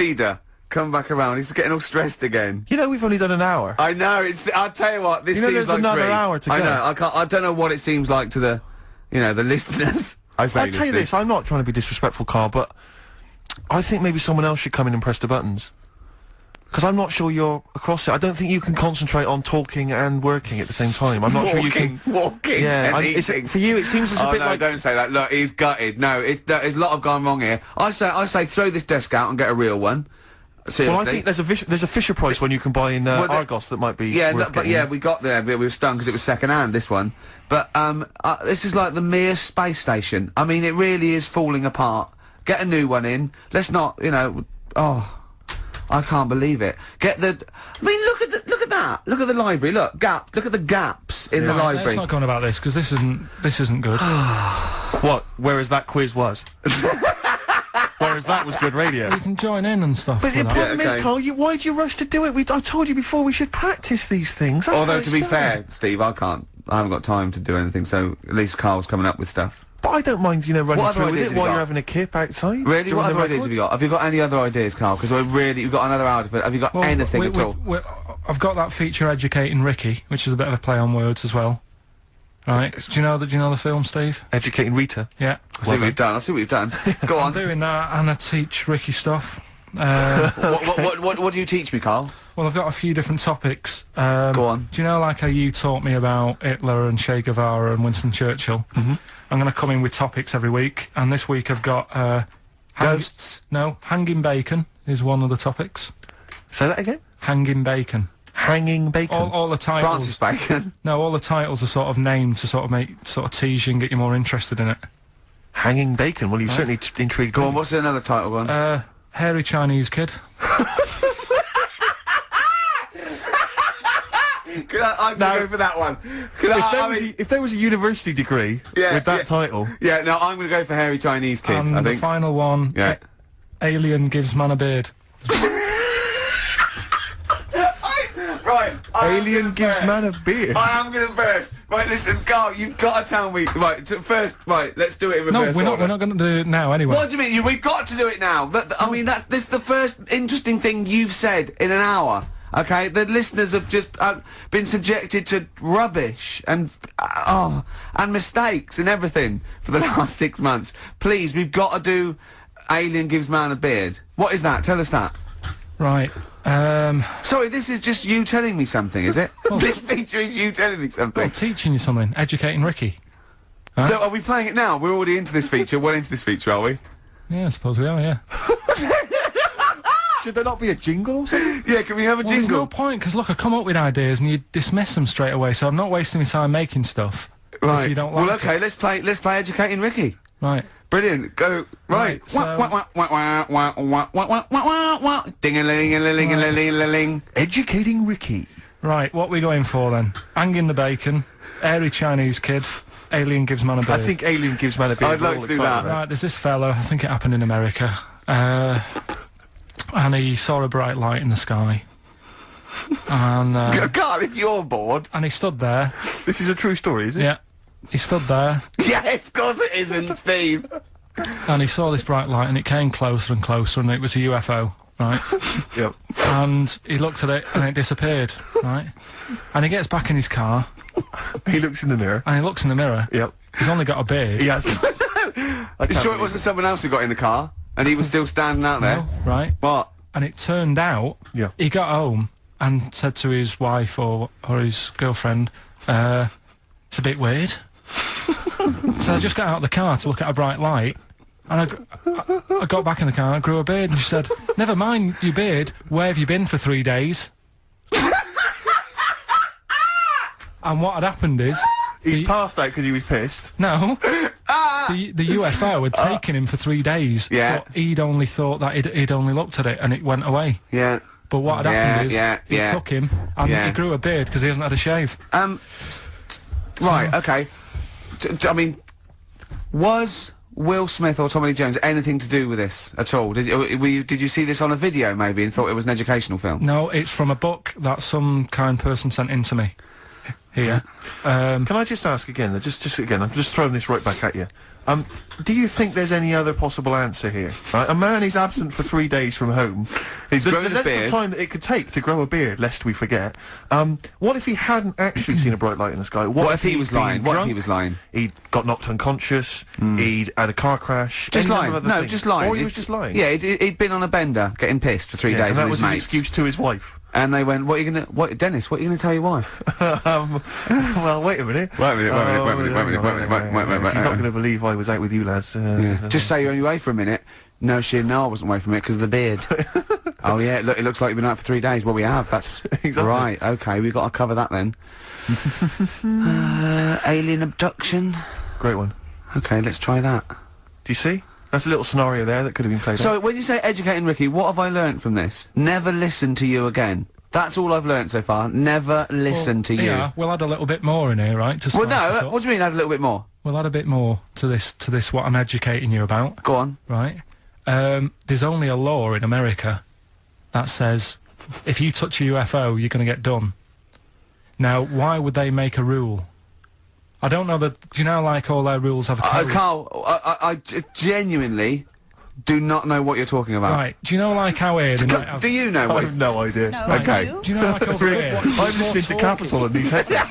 feeder come back around. He's getting all stressed again. You know, we've only done an hour. I know, I'll tell you what, this seems there's like another 3. hour to go. I know, I don't know what it seems like to the, the listeners. I'll tell you this, I'm not trying to be disrespectful, Carl, but I think maybe someone else should come in and press the buttons. Because I'm not sure you're across it. I don't think you can concentrate on talking and working at the same time. I'm not sure you can... Walking yeah, and eating. For you, it seems it's a bit like... don't say that. Look, he's gutted. No, there's a lot of gone wrong here. I say throw this desk out and get a real one. Seriously. Well, I think there's a Fisher Price one you can buy in Argos that might be worth getting. We got there, but we were stung because it was second-hand, this one. But, this is like the Mir space station. I mean, it really is falling apart. Get a new one in. Let's not, I can't believe it. I mean, look at that. Look at the library. Look at the gaps in the library. Let's not go on about this because this isn't good. What? Whereas that quiz was. Whereas that was good radio. You can join in and stuff. But the problem is, Carl, why do you rush to do it? I told you before we should practice these things. That's Although, to be fair, Steve, I haven't got time to do anything, so at least Carl's coming up with stuff. But I don't mind, running through with it while you're having a kip outside. Really? What other ideas have you got? Have you got any other ideas, Carl? Because we've got another hour to put. Have you got anything at all? I've got that feature Educating Ricky, which is a bit of a play on words as well. Right? Do you know the film, Steve? Educating Rita? Yeah. I'll see what you've done. Go on. I'm doing that, and I teach Ricky stuff. What do you teach me, Carl? Well, I've got a few different topics. Go on. Do you know, like how you taught me about Hitler and Che Guevara and Winston Churchill? Mm-hmm. I'm going to come in with topics every week, and this week I've got ghosts. No, hanging bacon is one of the topics. Say that again. Hanging bacon. Hanging bacon. All the titles. Francis Bacon. No, all the titles are sort of named to sort of tease you and get you more interested in it. Hanging bacon. Well, you've certainly intrigued. Go on. What's another title one? Hairy Chinese kid. I'm gonna go for that one. If there was a university degree with that title... Yeah, no, I'm gonna go for Hairy Chinese Kid, and I think. The final one, Alien gives man a beard. Right, Alien gives man a beard. I am gonna burst. Right, listen, Carl, you've got to tell me... Right, let's do it in reverse order. We're not gonna do it now, anyway. What do you mean? We've got to do it now. I mean, this is the first interesting thing you've said in an hour. Okay, the listeners have just been subjected to rubbish and mistakes and everything for the last 6 months. Please, we've got to do Alien Gives Man a Beard. What is that? Tell us that. Right. Sorry, this is just you telling me something, is it? Well, this feature is you telling me something. Well, teaching you something. Educating Ricky. Huh? So, are we playing it now? We're already into this feature. Well into this feature, are we? Yeah, I suppose we are, yeah. Should there not be a jingle or something? Yeah, can we have a jingle? There's no point, because look, I come up with ideas and you dismiss them straight away, so I'm not wasting my time making stuff. Right. If you don't like well, okay, let's play Educating Ricky. Right. Brilliant. Go. Right. Ding-a-ling-a-ling-a-ling-a-ling. Educating Ricky. Right, what we going for then? Hanging the bacon, Hairy Chinese Kid, Alien Gives Man a Beard. I think Alien Gives Man a Beard. I'd like to do that. Right, there's this fellow, I think it happened in America, and he saw a bright light in the sky. And God, if you're bored. And he stood there. This is a true story, is it? Yeah. He stood there. Yes, of course it isn't, Steve. And he saw this bright light and it came closer and closer and it was a UFO, right? Yep. And he looked at it and it disappeared, right? And he gets back in his car. He looks in the mirror. And he looks in the mirror. Yep. He's only got a beard. He has. You sure it wasn't someone else who got in the car? And he was still standing out there? No, right. What? And it turned out, he got home and said to his wife or his girlfriend, it's a bit weird. So I just got out of the car to look at a bright light, and I got back in the car and I grew a beard, and she said, never mind your beard, where have you been for 3 days? And what had happened is... He passed out because he was pissed? No. The UFO had taken him for 3 days, but he'd only thought that he'd only looked at it and it went away. Yeah. But what had happened is, he took him and he grew a beard because he hasn't had a shave. Right, okay. I mean, was Will Smith or Tommy Lee Jones anything to do with this at all? Did you see this on a video maybe and thought it was an educational film? No, it's from a book that some kind person sent in to me. here. Can I just ask again, just again, I'm just throwing this right back at you. Do you think there's any other possible answer here? Right? A man is absent for 3 days from home. He's grown a length beard. of time that it could take to grow a beard, lest we forget. What if he hadn't actually seen a bright light in the sky? What if he was lying? What if he was lying? He'd got knocked unconscious. He'd had a car crash. Just any lying. number of No, other things. just lying. Or he was just lying. Yeah, he'd been on a bender, getting pissed for 3 days and that with was his his mates. excuse to his wife. And they went, Dennis, what are you gonna tell your wife? Well, wait a minute. Wait a minute. She's not going to believe I was out with you, lads. Just say you're only away for a minute. No, I wasn't away from it because of the beard. Oh yeah, look, it looks like you've been out for 3 days. Well, we have. That's exactly right. Okay, we've got to cover that then. Alien abduction. Great one. Okay, let's try that. Do you see? That's a little scenario there that could have been played out. So, when you say educating Ricky, what have I learnt from this? Never listen to you again. That's all I've learnt so far. Never listen to you. Yeah, we'll add a little bit more in here, right? To Well, spice this no, up. what do you mean add a little bit more? We'll add a bit more to this what I'm educating you about. Go on. Right. There's only a law in America that says if you touch a UFO, you're going to get done. Now, why would they make a rule? I don't know that. Do you know, like, all their rules have a code? Carl, I genuinely do not know what you're talking about. Right. Do you know, like, how here they might have... Do you know I what? have no idea. No, Okay. I do. Do you know, like, over here... I'm listening to Capital and these headlines.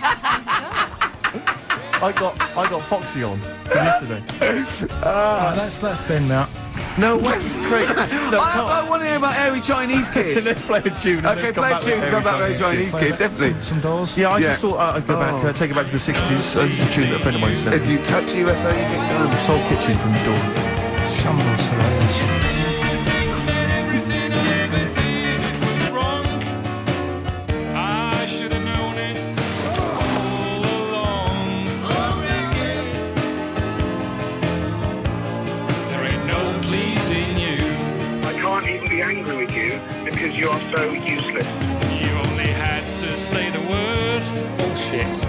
I got Foxy on from yesterday. Right, let's bin that. No way, it's great. I want to hear about Airy Chinese Kid. Let's play a tune. And Okay, let's come play a back tune, with come back with Airy Airy Chinese Play Kid, definitely. Some doors. Yeah, I Yeah. just thought I'd go back, take it back to the 60s. This is a tune that a friend of mine said. If you touch UFO, you get done. Soul Kitchen from the Doors. Shambles for that. Everything I ever did was wrong. I should have known it all along. There ain't no pleasing you. I can't even be angry with you because you are so useless. You only had to say the word bullshit.